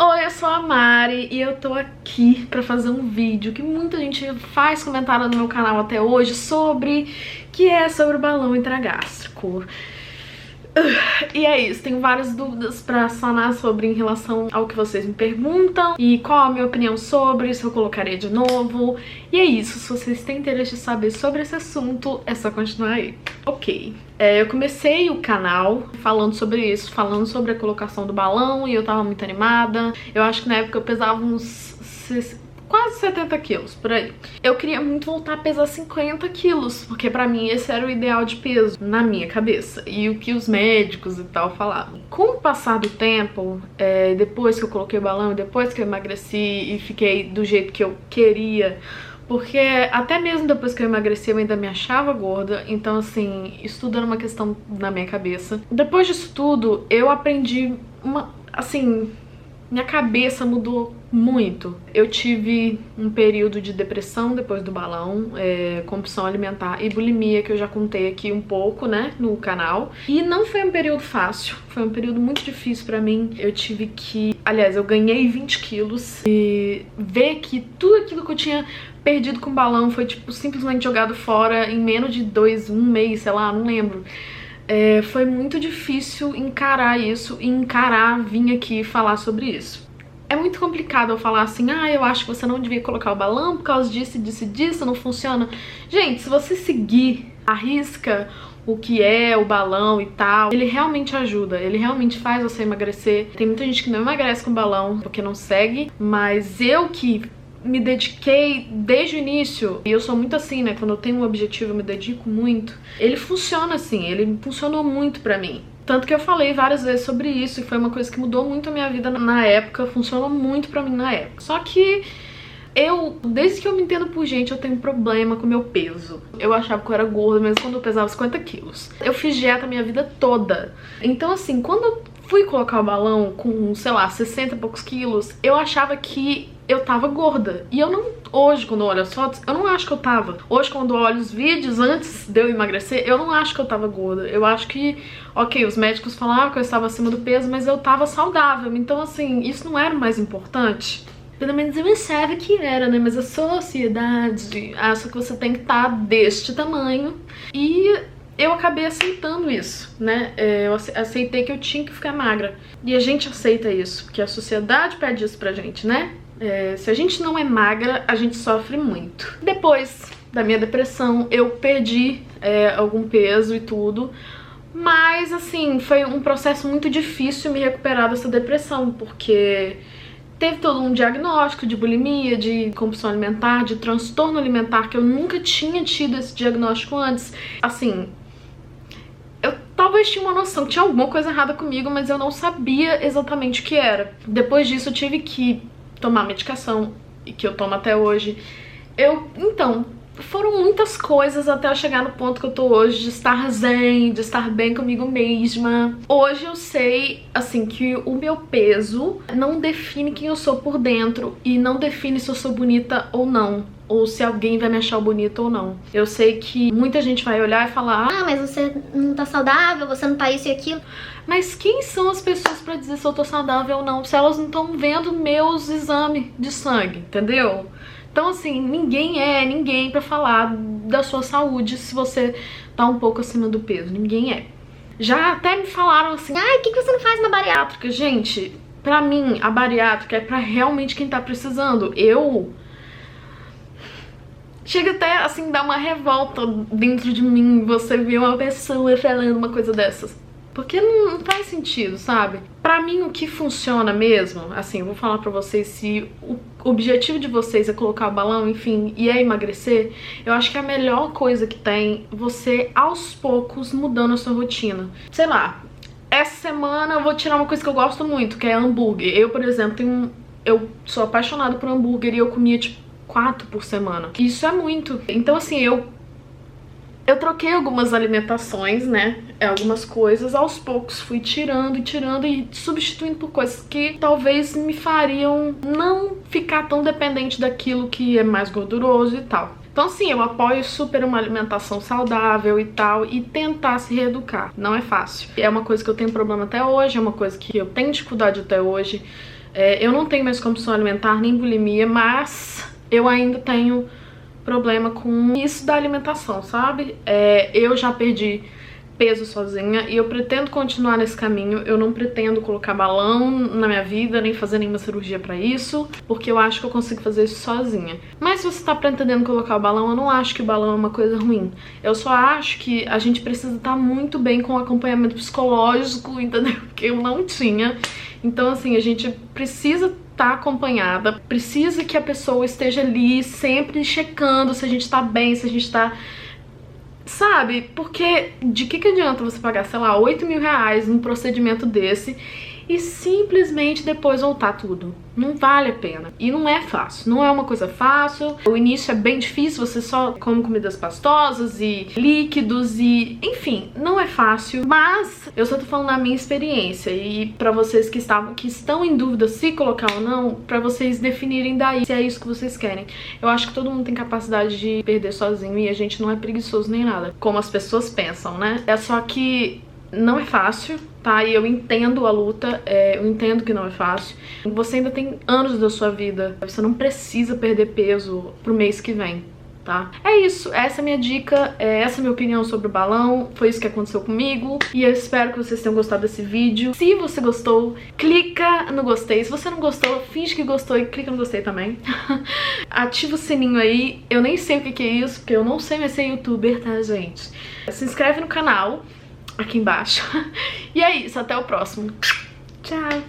Oi, eu sou a Mari e eu tô aqui pra fazer um vídeo que muita gente faz comentário no meu canal até hoje sobre sobre o balão intragástrico. E é isso, tenho várias dúvidas pra sanar sobre em relação ao que vocês me perguntam e qual a minha opinião sobre, se eu colocaria de novo. E é isso, se vocês têm interesse de saber sobre esse assunto, é só continuar aí. Ok, eu comecei o canal falando sobre isso, falando sobre a colocação do balão e eu tava muito animada. Eu acho que na época eu pesava uns quase 70 quilos, por aí. Eu queria muito voltar a pesar 50 quilos, porque pra mim esse era o ideal de peso na minha cabeça e o que os médicos e tal falavam. Com o passar do tempo, depois que eu coloquei o balão, depois que eu emagreci e fiquei do jeito que eu queria, porque até mesmo depois que eu emagreci eu ainda me achava gorda, então assim, isso tudo era uma questão na minha cabeça. Depois disso tudo, eu aprendi minha cabeça mudou muito. Eu tive um período de depressão depois do balão, compulsão alimentar e bulimia, que eu já contei aqui um pouco, né, no canal. E não foi um período fácil, foi um período muito difícil pra mim. Eu tive que... Aliás, eu ganhei 20 quilos e ver que tudo aquilo que eu tinha perdido com o balão foi, tipo, simplesmente jogado fora em menos de um mês, sei lá, não lembro. Foi muito difícil encarar isso e vir aqui falar sobre isso. É muito complicado eu falar assim, eu acho que você não devia colocar o balão por causa disso, disso e disso, não funciona. Gente, se você seguir a risca o que é o balão e tal, ele realmente ajuda, ele realmente faz você emagrecer. Tem muita gente que não emagrece com balão porque não segue, mas eu que me dediquei desde o início, e eu sou muito assim, né, quando eu tenho um objetivo eu me dedico muito, ele funciona assim, ele funcionou muito pra mim. Tanto que eu falei várias vezes sobre isso e foi uma coisa que mudou muito a minha vida na época, funcionou muito pra mim na época. Só que desde que eu me entendo por gente, eu tenho problema com o meu peso. Eu achava que eu era gorda mesmo quando eu pesava 50 quilos. Eu fiz dieta a minha vida toda. Então assim, quando eu fui colocar o balão com, sei lá, 60 e poucos quilos, eu achava que eu tava gorda. E eu não... Hoje, quando eu olho as fotos, eu não acho que eu tava. Hoje, quando eu olho os vídeos antes de eu emagrecer, eu não acho que eu tava gorda. Eu acho que, ok, os médicos falavam que eu estava acima do peso, mas eu tava saudável. Então, assim, isso não era o mais importante. Pelo menos eu achava que era, né? Mas a sociedade acha que você tem que estar deste tamanho. E eu acabei aceitando isso, né? Eu aceitei que eu tinha que ficar magra. E a gente aceita isso, porque a sociedade pede isso pra gente, né? Se a gente não é magra, a gente sofre muito. Depois da minha depressão, eu perdi algum peso e tudo. Mas, assim, foi um processo muito difícil me recuperar dessa depressão, porque teve todo um diagnóstico de bulimia, de compulsão alimentar, de transtorno alimentar, que eu nunca tinha tido esse diagnóstico antes. Assim, eu talvez tinha uma noção que tinha alguma coisa errada comigo, mas eu não sabia exatamente o que era. Depois disso eu tive que tomar medicação, e que eu tomo até hoje. Então, foram muitas coisas até eu chegar no ponto que eu tô hoje, de estar zen, de estar bem comigo mesma. Hoje eu sei, assim, que o meu peso não define quem eu sou por dentro e não define se eu sou bonita ou não, ou se alguém vai me achar bonita ou não. Eu sei que muita gente vai olhar e falar, mas você não tá saudável, você não tá isso e aquilo. Mas quem são as pessoas pra dizer se eu tô saudável ou não, se elas não estão vendo meus exames de sangue, entendeu? Então, assim, ninguém é ninguém pra falar da sua saúde se você tá um pouco acima do peso. Ninguém é. Já até me falaram assim, por que você não faz uma bariátrica? Gente, pra mim, a bariátrica é pra realmente quem tá precisando. Chega até, assim, dar uma revolta dentro de mim você ver uma pessoa falando uma coisa dessas. Porque não faz sentido, sabe? Pra mim, o que funciona mesmo, assim, eu vou falar pra vocês, se o objetivo de vocês é colocar o balão, enfim, e é emagrecer, eu acho que a melhor coisa que tem, você, aos poucos, mudando a sua rotina. Sei lá, essa semana eu vou tirar uma coisa que eu gosto muito, que é hambúrguer. Eu, por exemplo, eu sou apaixonada por hambúrguer e eu comia, tipo, 4 por semana. Isso é muito. Então, assim, eu troquei algumas alimentações, né, algumas coisas, aos poucos fui tirando e substituindo por coisas que talvez me fariam não ficar tão dependente daquilo que é mais gorduroso e tal. Então assim, eu apoio super uma alimentação saudável e tal, e tentar se reeducar. Não é fácil. É uma coisa que eu tenho problema até hoje, é uma coisa que eu tenho dificuldade até hoje. Eu não tenho mais compulsão alimentar nem bulimia, mas eu ainda tenho problema com isso da alimentação, sabe? Eu já perdi peso sozinha e eu pretendo continuar nesse caminho. Eu não pretendo colocar balão na minha vida, nem fazer nenhuma cirurgia pra isso, porque eu acho que eu consigo fazer isso sozinha. Mas se você tá pretendendo colocar o balão, eu não acho que o balão é uma coisa ruim. Eu só acho que a gente precisa estar muito bem com o acompanhamento psicológico, entendeu? Porque eu não tinha. Então, assim, a gente precisa estar acompanhada, precisa que a pessoa esteja ali sempre checando se a gente tá bem, se a gente tá... Sabe? Porque de que adianta você pagar, sei lá, 8 mil reais num procedimento desse e simplesmente depois voltar tudo? Não vale a pena. E não é fácil, não é uma coisa fácil. O início é bem difícil, você só come comidas pastosas e líquidos e... Enfim, não é fácil, mas eu só tô falando da minha experiência. E pra vocês que estão em dúvida se colocar ou não, pra vocês definirem daí se é isso que vocês querem. Eu acho que todo mundo tem capacidade de perder sozinho e a gente não é preguiçoso nem nada, como as pessoas pensam, né? É só que não é fácil, tá? E eu entendo a luta, eu entendo que não é fácil. Você ainda tem anos da sua vida, você não precisa perder peso pro mês que vem, tá? É isso, essa é a minha dica, essa é a minha opinião sobre o balão, foi isso que aconteceu comigo. E eu espero que vocês tenham gostado desse vídeo. Se você gostou, clica no gostei. Se você não gostou, finge que gostou e clica no gostei também. Ativa o sininho aí, eu nem sei o que é isso, porque eu não sei mais ser youtuber, tá, gente? Se inscreve no canal aqui embaixo. E é isso, até o próximo. Tchau!